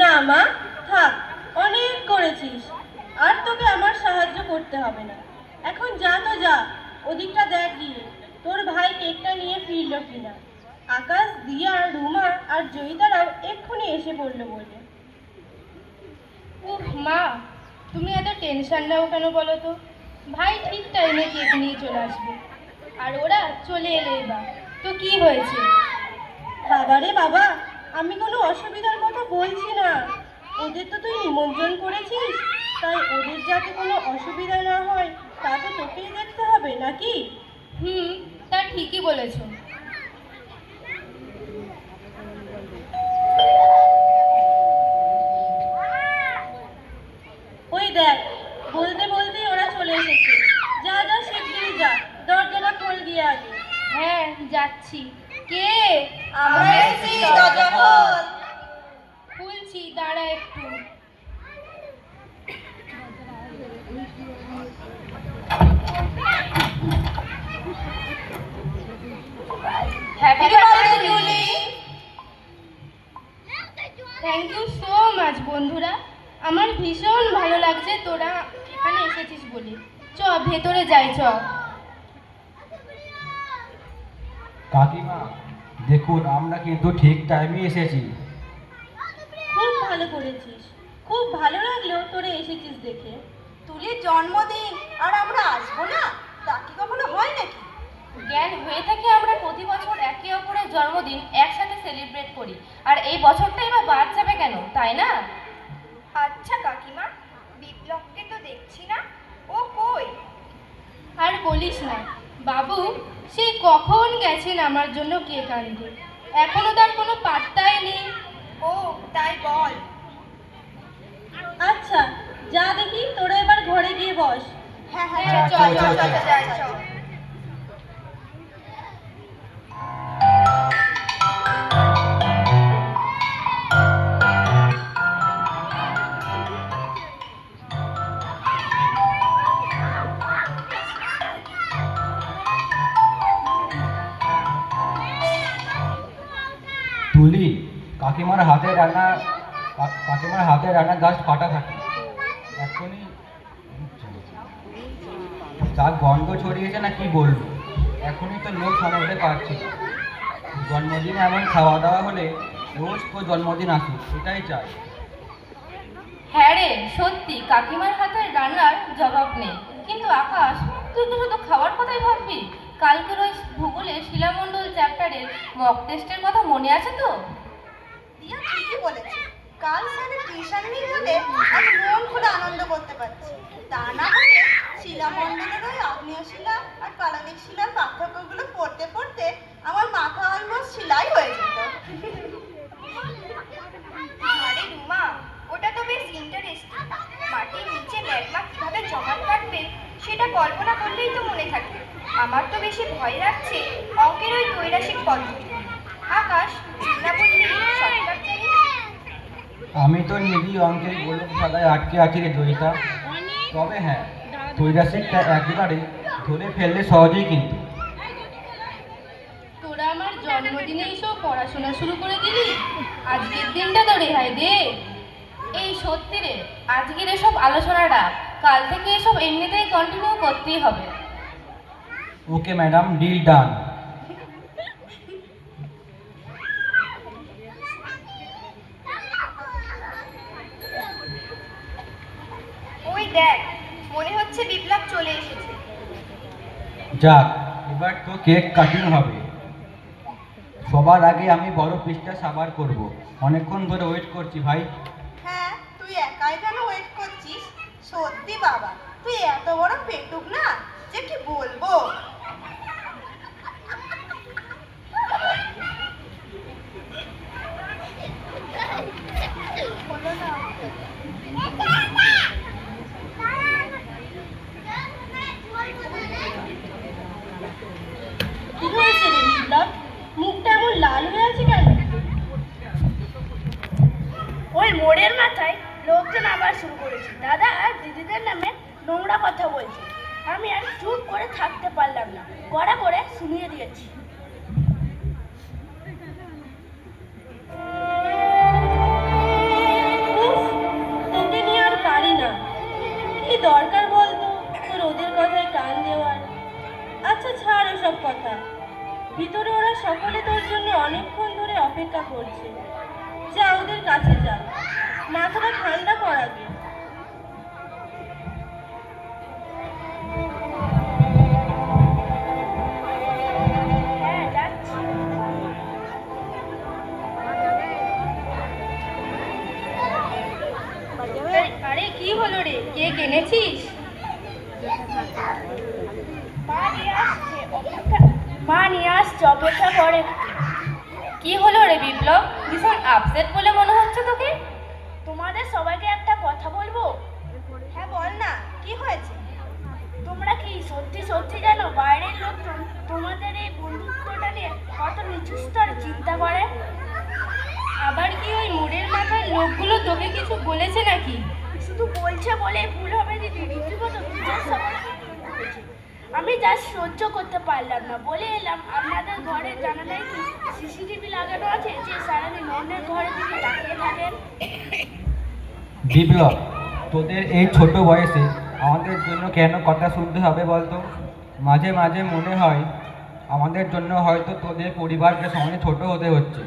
না মা, থাক, অনেক করেছিস। আর তোকে আমার সাহায্য করতে হবে না। এখন যা তো যা, ওদিকটা দেখ গিয়ে তোর ভাই কেকটা নিয়ে ফিরলো কিনা। আকাশ, দিয়া, রুমা আর জয়িতারাও এক্ষুনি এসে পড়লো বলে। উফ মা, তুমি এত টেনশন নাও কেন বলো তো? ভাই ঠিক টাইমে কেক নিয়ে চলে আসবে। আর ওরা চলে এলেই বা তো কি হয়েছে? বাবারে বাবা, আমি কোনো অসুবিধার কথা বলছি না। ওদের তো তুই নিমন্ত্রণ করেছিস, তাই ওদের যাতে কোনো অসুবিধা না হয় তা তো তোকেই দেখতে হবে নাকি? হুম, তা ঠিকই বলেছো। ওই দেখ, বলতে বলতেই ওরা চলে এসেছে। যা যা, শিগগিরই যা, দরজাটা খোল দিয়ে আগে। হ্যাঁ, যাচ্ছি। কে? আমরা এসেছি, দরজা খোল। খুলছি, দাঁড়া একটু। Happy birthday Julie. Thank you so much বন্ধুরা। আমার ভীষণ ভালো লাগছে তোরা এখানে এসেছিস বলে। চ ভেতরে যাই, চ। কাকিমা, দেখুন আমরা কিন্তু ঠিক টাইমে এসেছি। খুব ভালো করেছিস, খুব ভালো লাগলো তোরা এসেছিস দেখে। তুলির জন্মদিন আর আমরা আসবো না, তা কি কখনো হয় নাকি? জ্ঞান হয়ে থাকে আমরা প্রতি বছর একে অপরের জন্মদিন একসাথে সেলিব্রেট করি, আর এই বছরটাই বা বাদ যাবে কেন, তাই না? আচ্ছা কাকিমা, বিপ্লবকে তো দেখছি না, ও কই? আর বলিস না বাবু, সেই কখন গেছেন আমার জন্য কেক আনতে, এখনো তার কোনো পাত্তাই নেই। ও তাই বল। আচ্ছা, যা দেখি তোরা এবার ঘরে গিয়ে বস। হ্যাঁ হ্যাঁ, হ্যাঁ, চল চল, চল চল, চল চল, চল। তুলি, কাকিমার হাতে রান্না, কাকিমার হাতে রান্না গাছ ফাটা থাকে এখনই যা গন্ধ ছড়িয়েছে না কি বলবো। এখনই তো লোক সামলাতে পারছি না। জন্মদিনে এমন খাওয়া দাওয়া হলে রোজ তো জন্মদিন আসুক, এটাই চাই। হ্যাঁ রে, সত্যি কাকিমার হাতের রান্নার জবাব নেই। কিন্তু আকাশ, তুই তো শুধু খাওয়ার কথাই ভাববি। কালকের ওই ভূগোলের শিলামণ্ডল চ্যাপ্টারের মক টেস্টের কথা মনে আছে তো? দিয়া ঠিকই বলেছে, কাল স্যারের টিউশন নেই বলে আজ মন খুলে আনন্দ করতে পারছি। তা না হলে শিলামণ্ডলের ওই আগ্নেয় শিলা আর পাললিক শিলার পার্থক্যগুলো পড়তে পড়তে আমার মাথা অলমোস্ট শিলাই হয়ে যেত। আরে রুমা, ওটা তো বেশ ইন্টারেস্টিং। মাটির নিচে ম্যাগমা কিভাবে জমা থাকবে সেটা কল্পনা করলেই তো মনে থাকে। আমার তো বেশি ভয় লাগছে অঙ্কের ওই ত্রৈরাসিক পদ্ধতি। আকাশ, না বললি শর্টকাট জানি? আমি তো নিজেই অঙ্কের গোলক ধাঁধায় আটকে আছি রে জয়িতা। তবে হ্যাঁ, ত্রৈরাসিকটা একবারে ধরে ফেললে সহজেই কিন্তু। তোরা আমার জন্মদিনে এসব পড়াশোনা শুরু করে দিলি, আজকের দিনটা তো রেহাই দে। এই সত্যি রে, আজকের এসব আলোচনাটা কাল থেকে এসব এমনিতেই কন্টিনিউ করতেই হবে। Okay madam, deal done. ওই দেখ, মনে হচ্ছে বিপ্লব চলে এসেছে। যাক, এবার তো কেক কাটিং হবে। সবার আগে আমি বড় পিসটা সাবার করব। অনেকক্ষণ ধরে ওয়েট করছি ভাই। হ্যাঁ, তুই একাই কেন ওয়েট করছিস? সত্যি বাবা, তুই এত বড় পেটুক না যে কি বলবো। কি হয়েছে রে বিপ্লব, মুখটা এমন লাল হয়ে আছে কেন? ওই মোড়ের মাথায় লোকজন আবার শুরু করেছে, দাদা আর দিদিদের নামে নোংরা কথা বলছে। আমি আর চুপ করে থাকতে পারলাম না, কড়া করে শুনিয়ে দিয়েছি। সকলে তোর জন্য অনেকক্ষণ ধরে অপেক্ষা করছে। যা ওদের কাছে যা, মাথাটা ঠান্ডা কর আগে। হ্যাঁ, যাচ্ছি। আরে কি হলো রে, কেক এনেছিস? মা নিয়ে আসছে, অপেক্ষা করে। কি হলো রে বিপ্লব, ভীষণ আপসেট বলে মনে হচ্ছে তোকে। তোমাদের সবাইকে একটা কথা বলবো। হ্যাঁ বল না, কি হয়েছে? তোমরা কি সত্যি সত্যি জানো বাইরের লোকজন তোমাদের এই বন্ধুত্বটা নিয়ে কত নিচু স্তরে চিন্তা করে? আবার কি ওই মোড়ের মাথার লোকগুলো তোকে কিছু বলেছে নাকি? শুধু বলছে বলে ভুল হবে দিদি, রীতিমতো জিজ্ঞাসা করেছে। আমি যা সহ্য করতে পারলাম না বলে এলাম। আপনাদের ঘরে জানালায় কি সিসিটিভি লাগানো আছে যে সারাদিন অন্যের ঘরের দিকে তাকিয়ে থাকেন? বিপ্লব, তোদের এই ছোট বয়সে আমাদের জন্য কেন কথা শুনতে হবে বলতো? মাঝে মাঝে মনে হয় আমাদের জন্য হয়তো তোদের পরিবারকে সমানে ছোট হতে হচ্ছে।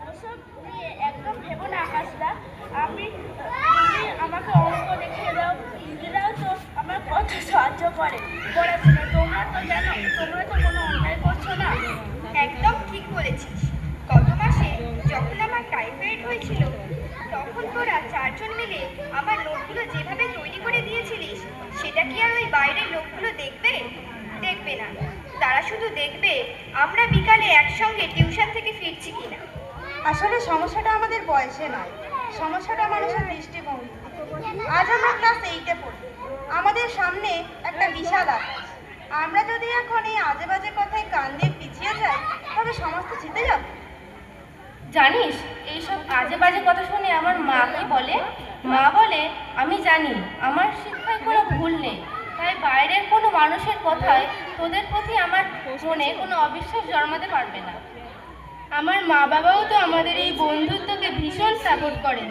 ওসব নিয়ে একদম ভেবো না আকাশদা। তুমি আমাকে অঙ্ক দেখিয়ে দাও, ইংরেজিরাও তো আমার কত সাহায্য করে পড়াশোনা। তোমরা তো জানো, তোমরা তো কোনো অন্যায় করছো না। একদম ঠিক বলেছিস। গত মাসে যখন আমার টাইফয়েড হয়েছিল তখন তোরা চারজন মিলে আমার নোটগুলো যেভাবে তৈরি করে দিয়েছিলিস, সেটা কি আর ওই বাইরের লোকগুলো দেখবে? দেখবে না। তারা শুধু দেখবে আমরা বিকালে একসঙ্গে টিউশন থেকে ফিরছি কিনা। আসলে সমস্যাটা আমাদের বয়সে নয়, সমস্যাটা মানুষের দৃষ্টিভঙ্গি। আজ আমরা ক্লাস 8-এ পড়ি, আমাদের সামনে একটা বিশাল আকাশ। আমরা যদি এখন এই আজে বাজে কথায় কান দিয়ে পিছিয়ে যাই, তবে সমাজ তো জিতে যাবে। জানিস, এইসব আজে বাজে কথা শুনে আমার মা কি বলে? মা বলে, আমি জানি আমার শিক্ষায় কোনো ভুল নেই, তাই বাইরের কোনো মানুষের কথায় তোদের প্রতি আমার মনে কোনো অবিশ্বাস জন্মাতে পারবে না। আমার মা বাবাও তো আমাদের এই বন্ধুত্বকে ভীষণ সাপোর্ট করেন।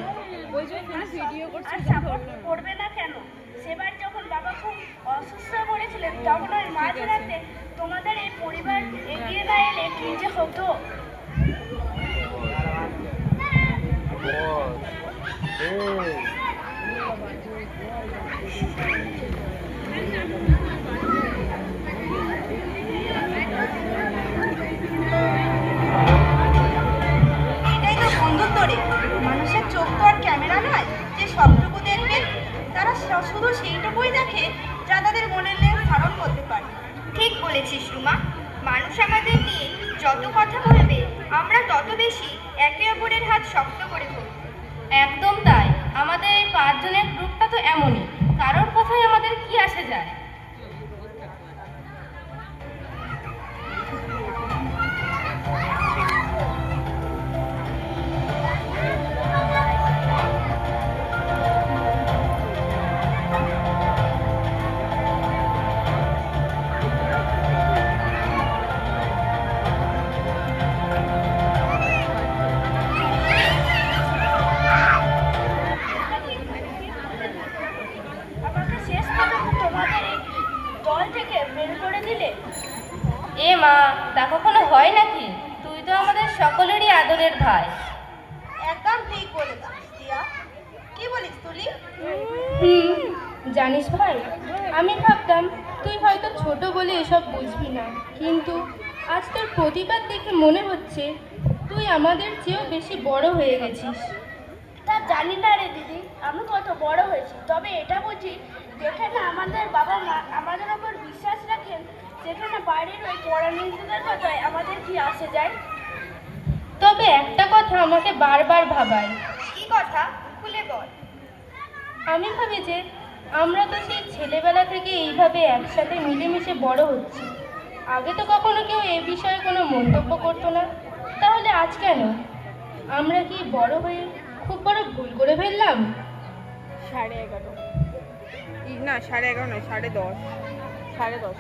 আর সাপোর্ট করবে না কেন? সেবার যখন বাবা খুব অসুস্থ পড়েছিলেন তখন ওই মাঝরাতে তোমাদের এই পরিবার এগিয়ে না এলে কি যে হতো। এটাই তো বন্ধুত্ব রে। মানুষের চোখ তো আর ক্যামেরা নয় যে সবটুকু দেখবে। তারা শুধু সেইটুকুই দেখে যা তাদের মনের লেন্স ধারণ করতে পারে। ঠিক বলেছিস রুমা। মানুষ আমাদের নিয়ে যত কথা বলবে আমরা তত বেশি একে অপরের হাত শক্ত করে ধরব। একদম তাই, আমাদের এই 5 জনের গ্রুপটা তো এমনই, কারোর কথায় আমাদের কি আসে যায়। আমাকে শেষ পর্যন্ত তোমাদের এই দল থেকে বের করে দিলে। এ মা, তা কখনো হয় নাকি? তুই তো আমাদের সকলেরই আদরের ভাই। একদম ঠিক বলেছিস দিয়া। কি বলিস তুলি? জানিস ভাই, আমি ভাবতাম তুই হয়তো ছোট বলে এসব বুঝবি না, কিন্তু আজ তোর প্রতিবাদ দেখে মনে হচ্ছে তুই আমাদের চেয়েও বেশি বড় হয়ে গেছিস। তা জানি না রে দিদি, আমি কত বড় হয়েছি, তবে এটা বুঝি যেখানে আমাদের বাবা মা আমাদের ওপর বিশ্বাস রাখেন, সেখানে বাইরের ওই পরানীতিদের কথায় আমাদের কি আসে যায়। তবে একটা কথা আমাকে বারবার ভাবায়। কি কথা? খুলে বল। আমি ভাবি যে আমরা তো সেই ছেলেবেলা থেকে এইভাবে একসাথে মিলেমিশে বড় হচ্ছি। আগে তো কখনো কেউ এ বিষয়ে কোনো মন্তব্য করতো না, তাহলে আজ কেন? আমরা কি বড় হয়ে খুব বড় ভুল করে ফেললাম? 11:30 না, 11:30 নয়, 10:30 10:30।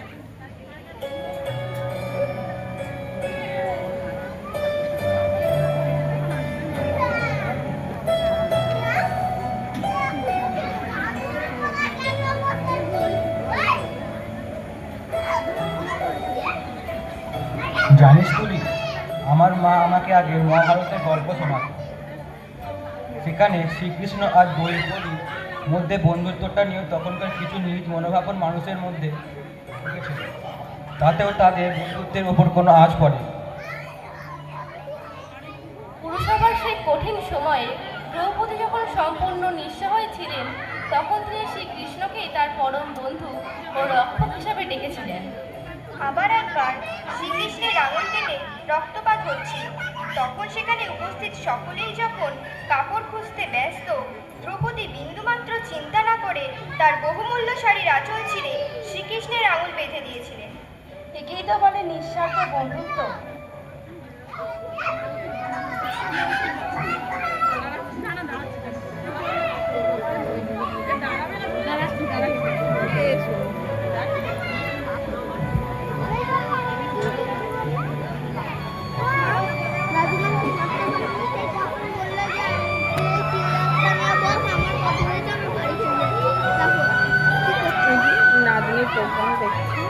জানিস তুলি, আমার মা আমাকে আগে মহাভারতের গল্প শোনাতো। সেখানে শ্রীকৃষ্ণ আর দ্রৌপদীর মধ্যে বন্ধুত্বটা নিয়ে তখনকার কিছু নিজ মনোভাবন মানুষের মধ্যে ঢুকেছিল। তাতেও তাদের বন্ধুত্বের ওপর কোনো আঁচ পড়ে। পুরসভার সেই কঠিন সময়ে দ্রৌপদী যখন সম্পূর্ণ নিঃসহায় ছিলেন, তখন তিনি শ্রীকৃষ্ণকেই তার পরম বন্ধু ও রক্ষক হিসাবে ডেকেছিলেন। আবার একবার শ্রীকৃষ্ণের আঙুল কেটে রক্তপাত হচ্ছিল, তখন সেখানে উপস্থিত সকলেই যখন কাপড় খুঁজতে ব্যস্ত, দ্রৌপদী বিন্দুমাত্র চিন্তা না করে তার বহুমূল্য শাড়ির আঁচল ছিঁড়ে শ্রীকৃষ্ণের আঙুল বেঁধে দিয়েছিলেন। একেই তো বলে নিঃস্বার্থ বন্ধুত্ব। নাদিনীর প্রোগ্রাম দেখছি।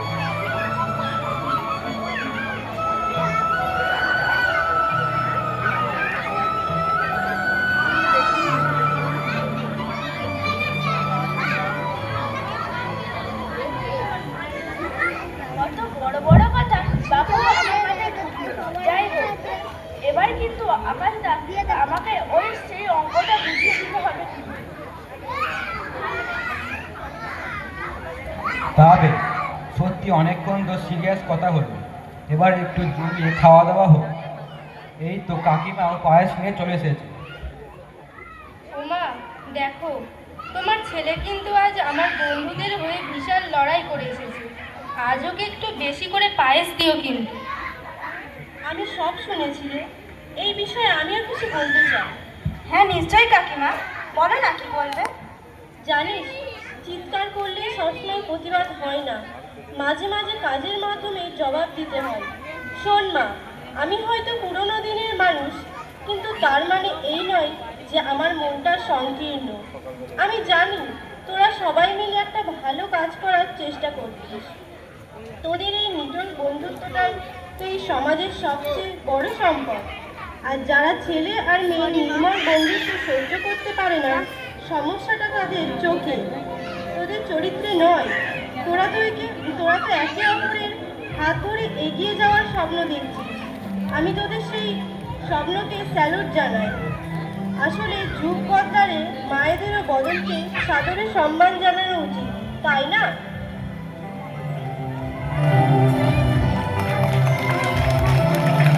অত বড় বড় কথা বাবু আমার মাথায় ঢুকলো না। যাই হোক, এবার কিন্তু আকাশদা আমাকে ওই সেই অঙ্কটা বুঝিয়ে দিতে হবে কিন্তু। তবে সত্যি অনেকক্ষণ তো সিরিয়াস কথা হলো, এবার একটু জমিয়ে খাওয়া দাওয়া হোক। এই তো কাকিমাও পায়েস নিয়ে চলে এসেছে। ওমা, দেখো, তোমার ছেলে কিন্তু আজ আমার বন্ধুদের হয়ে বিশাল লড়াই করে এসেছে। আজ ওকে একটু বেশি করে পায়েস দিও কিন্তু। আমি সব শুনেছি রে, এই বিষয়ে আমিও কিছু বলতে চাই। হ্যাঁ নিশ্চয়ই কাকিমা, বলো না কি বলবে। জানিস, চিৎকার করলে সবসময় প্রতিবাদ হয় না, মাঝে মাঝে কাজের মাধ্যমে জবাব দিতে হয়। শোন মা, আমি হয়তো পুরোনো দিনের মানুষ, কিন্তু তার মানে এই নয় যে আমার মনটা সংকীর্ণ। আমি জানি তোরা সবাই মিলে একটা ভালো কাজ করার চেষ্টা করছিস। তোদের এই নিটল বন্ধুত্বটাই তো এই সমাজের সবচেয়ে বড় সম্পদ। আর যারা ছেলে আর মেয়ের নির্মল বন্ধুত্ব সহ্য করতে পারে না, সমস্যাটা তাদের চোখে, তোদের চরিত্রে নয়। তোরা তো একে অপরের হাত ধরে এগিয়ে যাওয়ার স্বপ্ন দেখছিস। আমি তোদের সেই স্বপ্নকে স্যালুট জানাই। আসলে যুগ বদলালে মায়েদেরও বদলকে সাদরে সম্মান জানানো উচিত, তাই না?